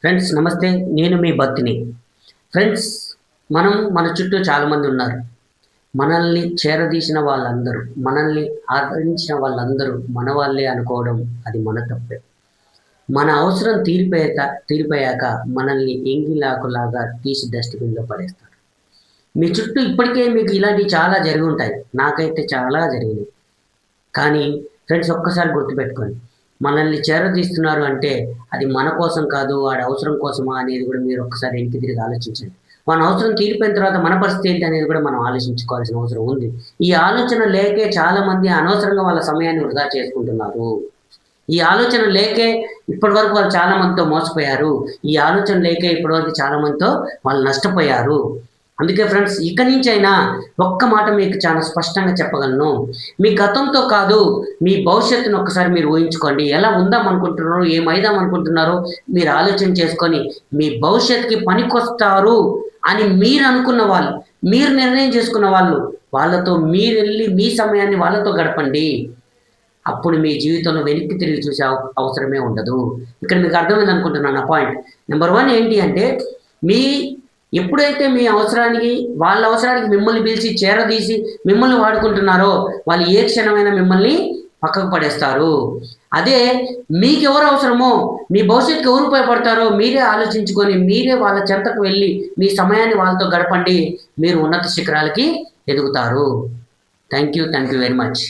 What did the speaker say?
Friends నమస్తే. నేను మీ భక్తిని. ఫ్రెండ్స్, మన చుట్టూ చాలామంది ఉన్నారు. మనల్ని చేరదీసిన వాళ్ళందరూ, మనల్ని ఆదరించిన వాళ్ళందరూ మన వాళ్ళే అనుకోవడం అది మన తప్పే. మన అవసరం తీరిపోయాక మనల్ని ఎంగిలాకులాగా తీసి డస్ట్‌బిన్‌లో పడేస్తారు. మీ చుట్టూ ఇప్పటికే మీకు ఇలాంటివి చాలా జరిగి ఉంటాయి. నాకైతే చాలా జరిగినాయి. కానీ ఫ్రెండ్స్, ఒక్కసారి గుర్తుపెట్టుకోండి. మనల్ని చేరదీస్తున్నారు అంటే అది మన కోసం కాదు, వాడి అవసరం కోసమా అనేది కూడా మీరు ఒక్కసారి వెనక్కి తిరిగి ఆలోచించండి. మన అవసరం తీరిపోయిన తర్వాత మన పరిస్థితి ఏంటి అనేది కూడా మనం ఆలోచించుకోవాల్సిన అవసరం ఉంది. ఈ ఆలోచన లేకే చాలామంది అనవసరంగా వాళ్ళ సమయాన్ని వృధా చేసుకుంటున్నారు. ఈ ఆలోచన లేకే ఇప్పటివరకు వాళ్ళు చాలా మందితో మోసపోయారు. ఈ ఆలోచన లేకే ఇప్పటివరకు చాలా మందితో వాళ్ళు నష్టపోయారు. అందుకే ఫ్రెండ్స్, ఇక నుంచైనా ఒక్క మాట మీకు చాలా స్పష్టంగా చెప్పగలను. మీ గతంతో కాదు, మీ భవిష్యత్తును ఒక్కసారి మీరు ఊహించుకోండి. ఎలా ఉందాం అనుకుంటున్నారో, ఏమైదాం అనుకుంటున్నారో మీరు ఆలోచన చేసుకొని మీ భవిష్యత్తుకి పనికొస్తారు అని మీరు అనుకున్న వాళ్ళు, మీరు నిర్ణయం చేసుకున్న వాళ్ళతో మీరెళ్ళి మీ సమయాన్ని వాళ్ళతో గడపండి. అప్పుడు మీ జీవితంలో వెనక్కి తిరిగి చూసే అవసరమే ఉండదు. ఇక్కడ మీకు అర్థమైంది అనుకుంటున్నాను నా పాయింట్. నెంబర్ 1 ఏంటి అంటే, మీ ఎప్పుడైతే మీ అవసరానికి, వాళ్ళ అవసరానికి మిమ్మల్ని పిలిచి చేరదీసి మిమ్మల్ని వాడుకుంటున్నారో, వాళ్ళు ఏ క్షణమైనా మిమ్మల్ని పక్కకు పడేస్తారు. అదే మీకెవరు అవసరమో, మీ భవిష్యత్తుకి ఎవరు ఉపయోగపడతారో మీరే ఆలోచించుకొని, మీరే వాళ్ళ చెంతకు వెళ్ళి మీ సమయాన్ని వాళ్ళతో గడపండి. మీరు ఉన్నత శిఖరాలకి ఎదుగుతారు. Thank you very much.